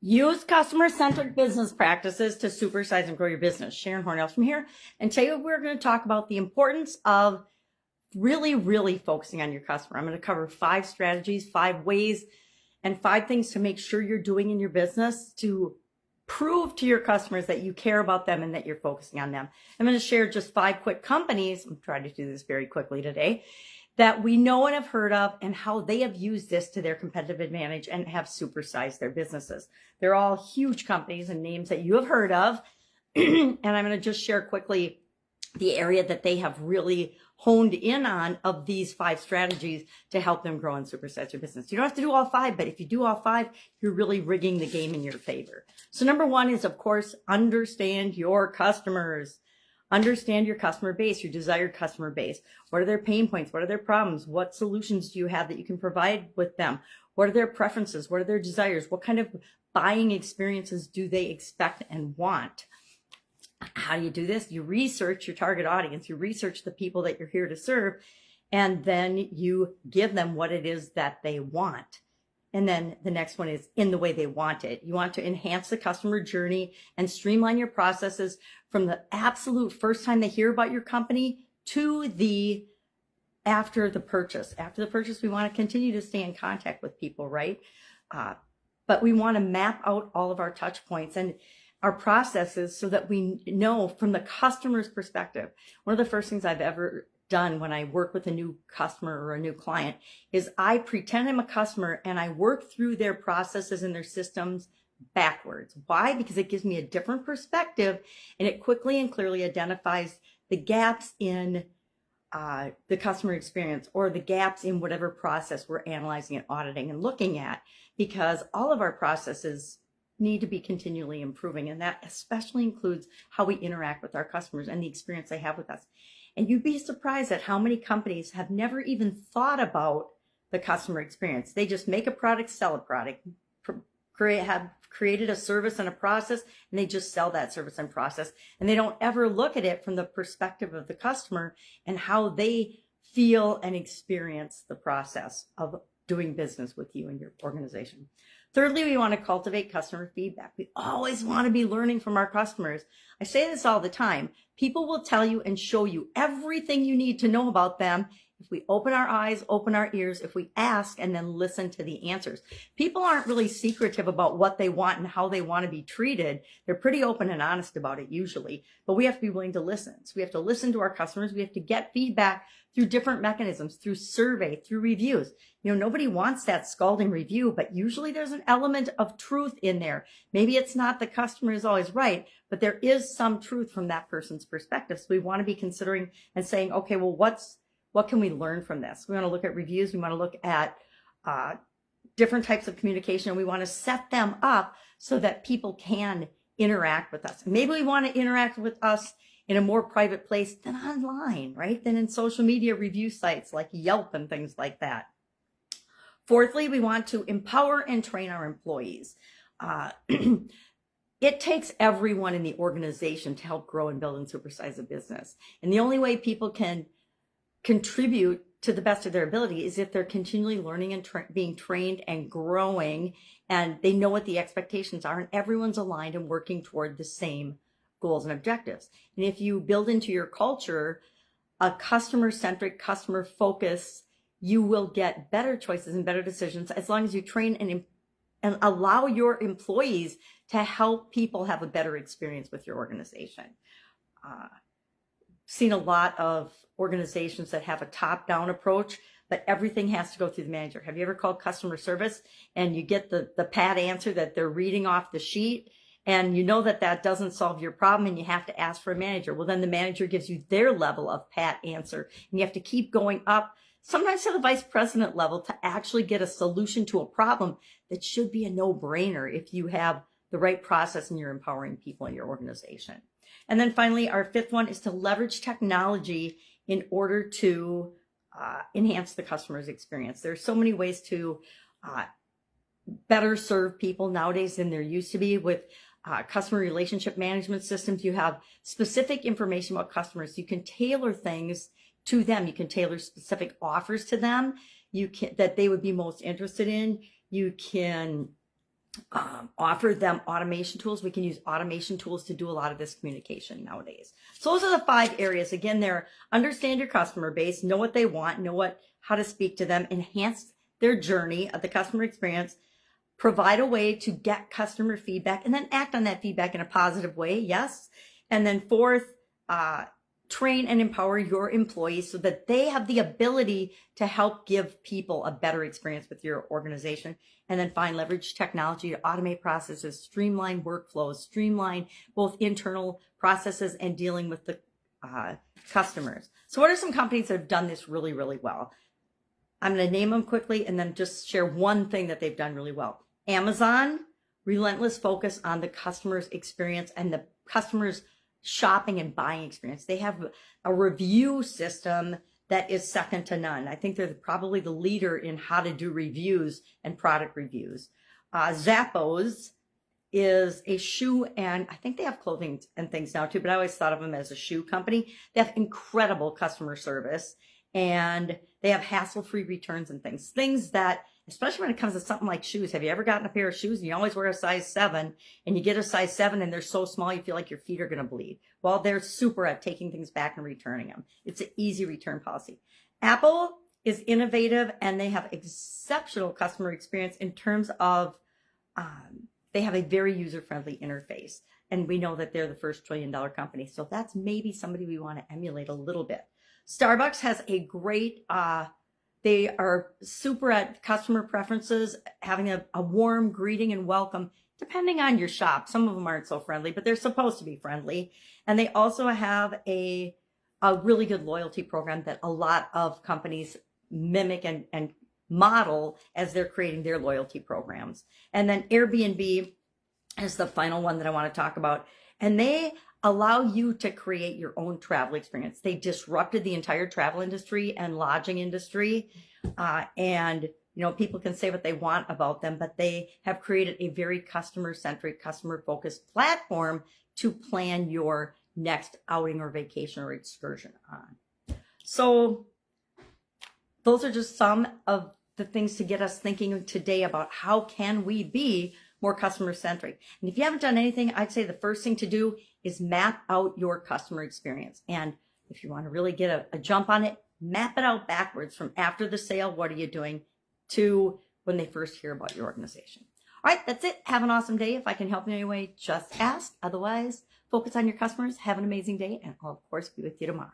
Use customer-centric business practices to supersize and grow your business. Sharon Horne-Ellstrom here. And today we're going to talk about the importance of really focusing on your customer. I'm going to cover 5 strategies, 5 ways, and 5 things to make sure you're doing in your business to prove to your customers that you care about them and that you're focusing on them. I'm going to share just 5 quick companies. I'm trying to do this very quickly today, that we know and have heard of and how they have used this to their competitive advantage and have supersized their businesses. They're all huge companies and names that you have heard of. And I'm going to just share quickly the area that they have really honed in on of these 5 strategies to help them grow and supersize their business. You don't have to do all 5, but if you do all 5, you're really rigging the game in your favor. So number 1 is, of course, understand your customers. Understand your customer base, your desired customer base. What are their pain points? What are their problems? What solutions do you have that you can provide with them? What are their preferences? What are their desires? What kind of buying experiences do they expect and want? How do you do this? You research your target audience. You research the people that you're here to serve, and then you give them what it is that they want. And then the next one is in the way they want it. You want to enhance the customer journey and streamline your processes from the absolute first time they hear about your company to the after the purchase. After the purchase, we want to continue to stay in contact with people, right? But we want to map out all of our touch points and our processes so that we know from the customer's perspective. One of the first things I've ever done when I work with a new customer or a new client is I pretend I'm a customer and I work through their processes and their systems backwards. Why? Because it gives me a different perspective and it quickly and clearly identifies the gaps in the customer experience or the gaps in whatever process we're analyzing and auditing and looking at, because all of our processes need to be continually improving, and that especially includes how we interact with our customers and the experience they have with us. And you'd be surprised at how many companies have never even thought about the customer experience. They just make a product, sell a product, have created a service and a process, and they just sell that service and process. And they don't ever look at it from the perspective of the customer and how they feel and experience the process of doing business with you and your organization. Thirdly, we want to cultivate customer feedback. We always want to be learning from our customers. I say this all the time. People will tell you and show you everything you need to know about them if we open our eyes, open our ears, if we ask and then listen to the answers. People aren't really secretive about what they want and how they want to be treated. They're pretty open and honest about it usually, but we have to be willing to listen. So we have to listen to our customers. We have to get feedback through different mechanisms, through survey, through reviews. You know, nobody wants that scalding review, but usually there's an element of truth in there. Maybe it's not the customer is always right, but there is some truth from that person's perspective. So we want to be considering and saying, okay, well, what can we learn from this? We want to look at reviews. We want to look at different types of communication, and we want to set them up so that people can interact with us. And maybe we want to interact with us in a more private place than online, right? Than in social media review sites like Yelp and things like that. Fourthly, we want to empower and train our employees. It takes everyone in the organization to help grow and build and supersize a business. And the only way people can contribute to the best of their ability is if they're continually learning and being trained and growing, and they know what the expectations are, and everyone's aligned and working toward the same goals and objectives. And if you build into your culture a customer-centric, customer focus, you will get better choices and better decisions as long as you train and allow your employees to help people have a better experience with your organization. Seen a lot of organizations that have a top-down approach, but everything has to go through the manager. Have you ever called customer service and you get the pat answer that they're reading off the sheet, and you know that that doesn't solve your problem and you have to ask for a manager? Well, then the manager gives you their level of pat answer, and you have to keep going up, sometimes to the vice president level, to actually get a solution to a problem that should be a no-brainer if you have the right process and you're empowering people in your organization. And then finally, our 5th one is to leverage technology in order to enhance the customer's experience. There's so many ways to better serve people nowadays than there used to be. With customer relationship management systems, you have specific information about customers. You can tailor things to them. You can tailor specific offers to them that they would be most interested in. You can offer them automation tools. We can use automation tools to do a lot of this communication nowadays. So those are the 5 areas. Again, they're understand your customer base, know what they want, know how to speak to them, enhance their journey of the customer experience, provide a way to get customer feedback, and then act on that feedback in a positive way. Yes. And then 4th, train and empower your employees so that they have the ability to help give people a better experience with your organization. And then 5, leverage technology to automate processes, streamline workflows, streamline both internal processes and dealing with the customers. So what are some companies that have done this really, really well? I'm going to name them quickly and then just share one thing that they've done really well. Amazon, relentless focus on the customer's experience and the customer's shopping and buying experience. They have a review system that is second to none. I think they're probably the leader in how to do reviews and product reviews. Zappos is a shoe, and I think they have clothing and things now too, but I always thought of them as a shoe company. They have incredible customer service, and they have hassle-free returns and things that, especially when it comes to something like shoes. Have you ever gotten a pair of shoes and you always wear a size 7 and you get a size 7 and they're so small you feel like your feet are going to bleed? Well, they're super at taking things back and returning them. It's an easy return policy. Apple is innovative and they have exceptional customer experience in terms of they have a very user-friendly interface. And we know that they're the first $1 trillion company. So that's maybe somebody we want to emulate a little bit. Starbucks has a great they are super at customer preferences, having a warm greeting and welcome, depending on your shop. Some of them aren't so friendly, but they're supposed to be friendly. And they also have a really good loyalty program that a lot of companies mimic and model as they're creating their loyalty programs. And then Airbnb is the final one that I want to talk about. And they allow you to create your own travel experience. They disrupted the entire travel industry and lodging industry. And, people can say what they want about them, but they have created a very customer-centric, customer-focused platform to plan your next outing or vacation or excursion on. So those are just some of the things to get us thinking today about how can we be more customer-centric. And if you haven't done anything, I'd say the first thing to do is map out your customer experience. And if you want to really get a jump on it, map it out backwards from after the sale, what are you doing, to when they first hear about your organization. All right, that's it. Have an awesome day. If I can help in any way, just ask. Otherwise, focus on your customers. Have an amazing day, and I'll, of course, be with you tomorrow.